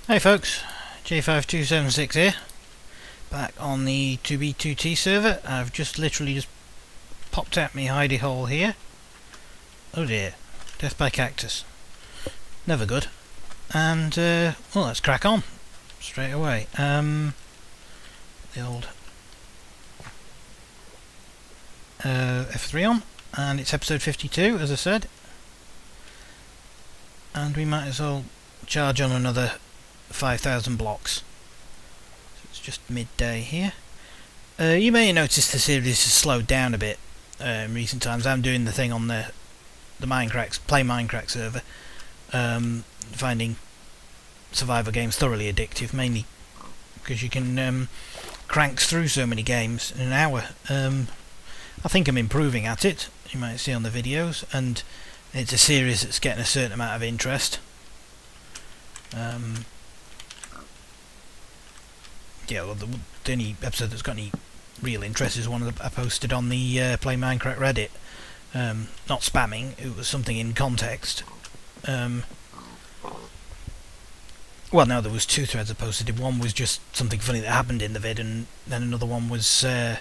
Hey folks, J5276 here, back on the 2b2t server. I've just literally popped out my hidey hole here. Oh dear, death by cactus. Never good. And, well, let's crack on straight away. The old F3 on, and it's episode 52, as I said. And we might as well charge on another 5,000 blocks. So it's just midday here. You may notice the series has slowed down a bit in recent times. I'm doing the thing on the Play Minecraft server, finding survival games thoroughly addictive, mainly because you can crank through so many games in an hour. I think I'm improving at it, you might see on the videos, and it's a series that's getting a certain amount of interest. Yeah, well, the only episode that's got any real interest is one that I posted on the Play Minecraft Reddit. Not spamming, it was something in context. Well, no, there was two threads I posted. One was just something funny that happened in the vid, and then another one was something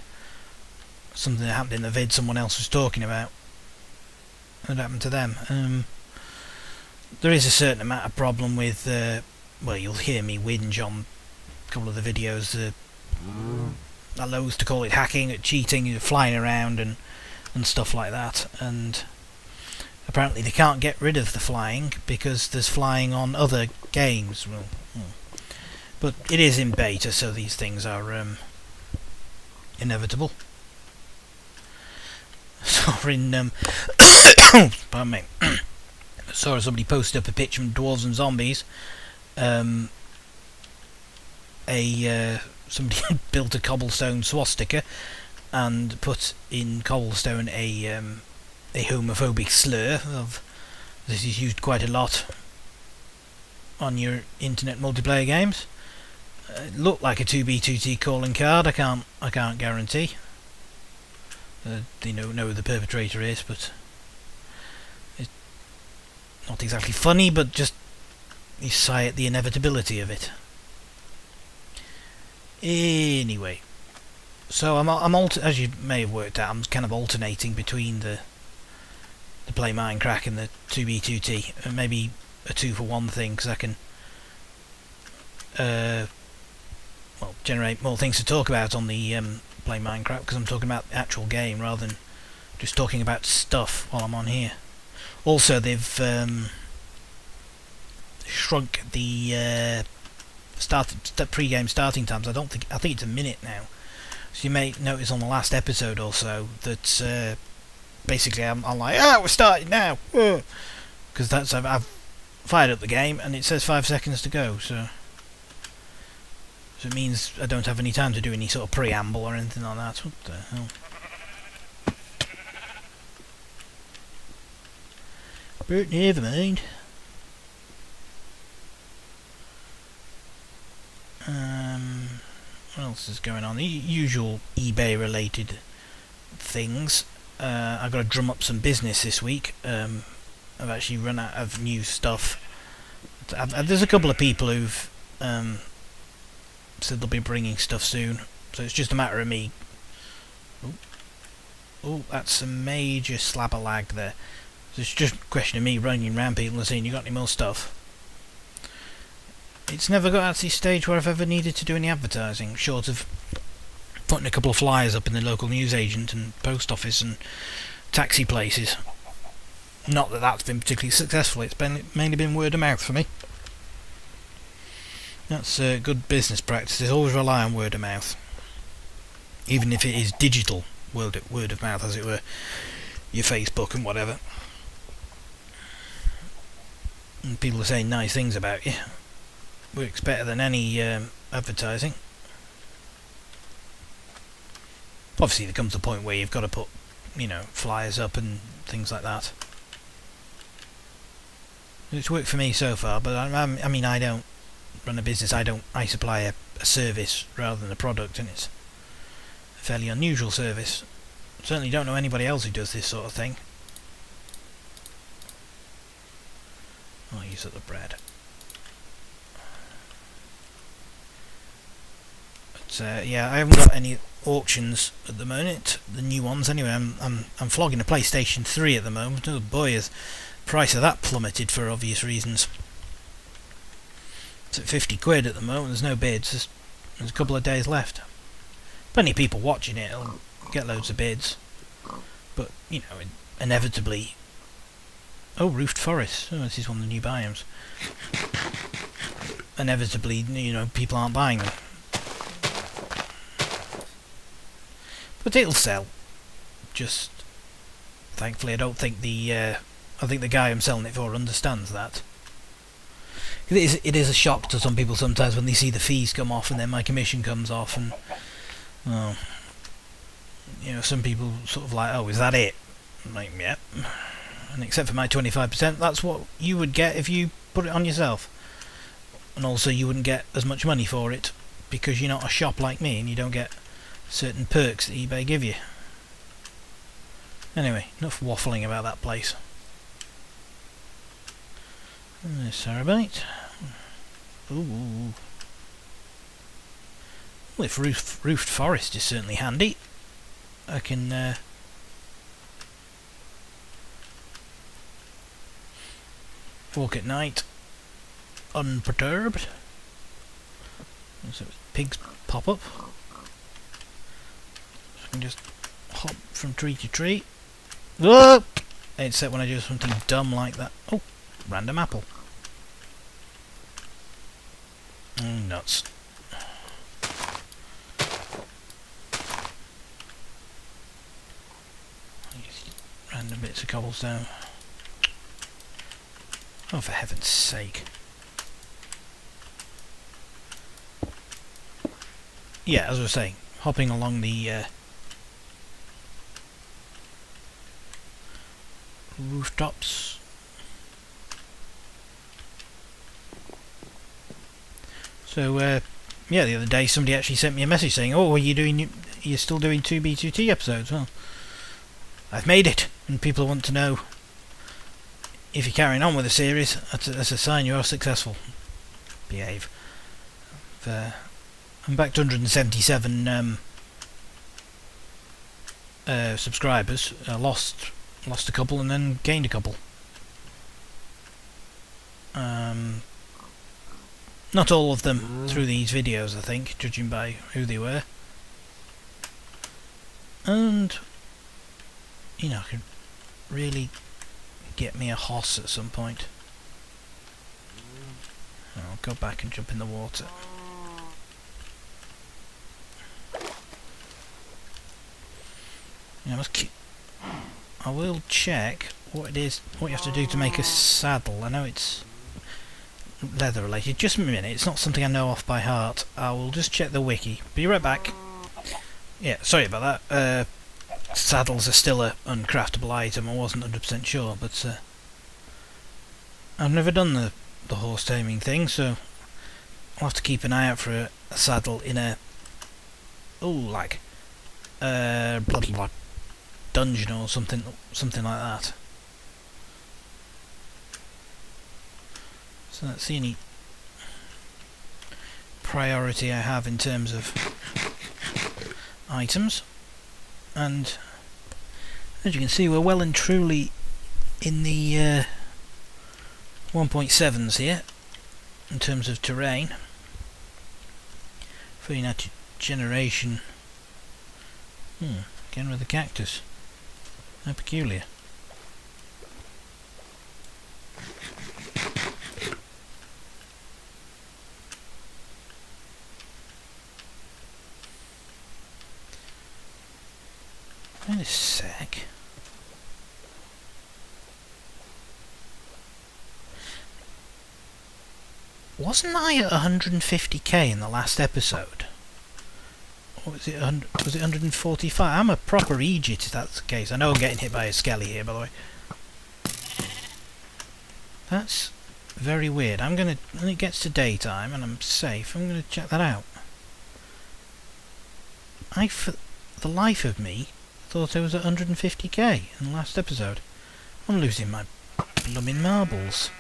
that happened in the vid someone else was talking about. What happened to them? There is a certain amount of problem with, well, you'll hear me whinge on a couple of the videos. I loathe to call it hacking, cheating, flying around and stuff like that. And apparently they can't get rid of the flying because there's flying on other games. Well, but it is in beta, so these things are inevitable. So in pardon me. Saw somebody posted up a picture from Dwarves and Zombies. Somebody had built a cobblestone swastika and put in cobblestone a homophobic slur. This is used quite a lot on your internet multiplayer games. It looked like a 2b2t calling card. I can't guarantee. They know who the perpetrator is, but it's not exactly funny, but just you sigh at the inevitability of it. Anyway, so as you may have worked out, I'm kind of alternating between the Play Minecraft and the 2b2t, and maybe a 2-for-1 thing, because I can well, generate more things to talk about on the Play Minecraft, because I'm talking about the actual game rather than just talking about stuff while I'm on here. Also, they've shrunk the pre-game starting times. I think it's a minute now. So you may notice on the last episode or so that basically I'm like, we're starting now, because I've fired up the game and it says 5 seconds to go. So it means I don't have any time to do any sort of preamble or anything like that. What the hell? But never mind. What else is going on? The usual eBay related things. I've got to drum up some business this week. I've actually run out of new stuff. There's a couple of people who've said they'll be bringing stuff soon, so it's just a matter of me. Oh, that's a major slab of lag there. So it's just a question of me running around people and saying, you got any more stuff? It's never got to the stage where I've ever needed to do any advertising, short of putting a couple of flyers up in the local newsagent and post office and taxi places. Not that that's been particularly successful, it's mainly been word of mouth for me. That's good business practices, always rely on word of mouth. Even if it is digital word of mouth, as it were, your Facebook and whatever. And people are saying nice things about you. Works better than any advertising. Obviously there comes a point where you've got to put, flyers up and things like that. It's worked for me so far, but I mean, I don't run a business. I supply a service rather than a product, and it's a fairly unusual service. Certainly don't know anybody else who does this sort of thing. I'll use up the bread. So yeah, I haven't got any auctions at the moment, the new ones anyway. I'm flogging a PlayStation 3 at the moment. Oh boy, has the price of that plummeted for obvious reasons. It's at 50 quid at the moment. There's no bids. There's a couple of days left. Plenty of people watching it. It'll get loads of bids, but you know, inevitably. Oh, roofed forest. Oh, this is one of the new biomes. Inevitably, you know, people aren't buying them. But it'll sell. Just thankfully, I don't think I think the guy I'm selling it for understands that. It is a shock to some people sometimes when they see the fees come off and then my commission comes off, and well, you know, some people sort of like, oh, is that it? I'm like, yeah. And except for my 25%, that's what you would get if you put it on yourself. And also you wouldn't get as much money for it because you're not a shop like me and you don't get certain perks that eBay give you. Anyway, enough waffling about that place. There's Sarabite. Ooh. Well, if roofed forest is certainly handy. I can walk at night unperturbed. So pigs pop up. So I can just hop from tree to tree. Whoa! Except when I do something dumb like that. Oh, random apple. Nuts. Random bits of cobblestone. Oh, for heaven's sake. Yeah, as I was saying, hopping along the rooftops. So, yeah, the other day somebody actually sent me a message saying, "Oh, you're still doing 2b2t episodes?" Well, I've made it, and people want to know if you're carrying on with the series. That's a sign you are successful. Behave. I'm back to 177 subscribers. I lost a couple and then gained a couple. Not all of them through these videos, I think, judging by who they were. And you know, I could really get me a hoss at some point. I'll go back and jump in the water. I will check what it is, what you have to do to make a saddle. I know it's leather related. Just a minute, it's not something I know off by heart. I will just check the wiki. Be right back. Yeah, sorry about that. Saddles are still an uncraftable item. I wasn't 100% sure, but I've never done the horse taming thing, so I'll have to keep an eye out for a saddle in a like blah dungeon or something like that. So that's the only priority I have in terms of items. And as you can see, we're well and truly in the 1.7s here in terms of terrain. For that generation. Again with the cactus. How peculiar. Wait a sec. Wasn't I at 150k in the last episode? Or was it 145? I'm a proper Egypt if that's the case. I know I'm getting hit by a skelly here, by the way. That's very weird. When it gets to daytime and I'm safe, I'm gonna check that out. For the life of me, thought I was at 150k in the last episode. I'm losing my blooming marbles.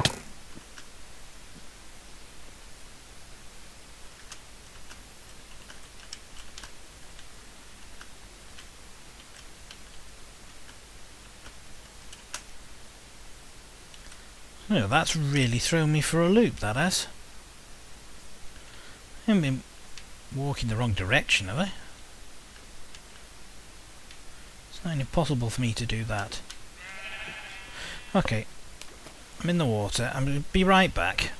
Oh, that's really thrown me for a loop, that has. I haven't been walking the wrong direction, have I? It's not impossible for me to do that. Okay, I'm in the water. I'm going to be right back.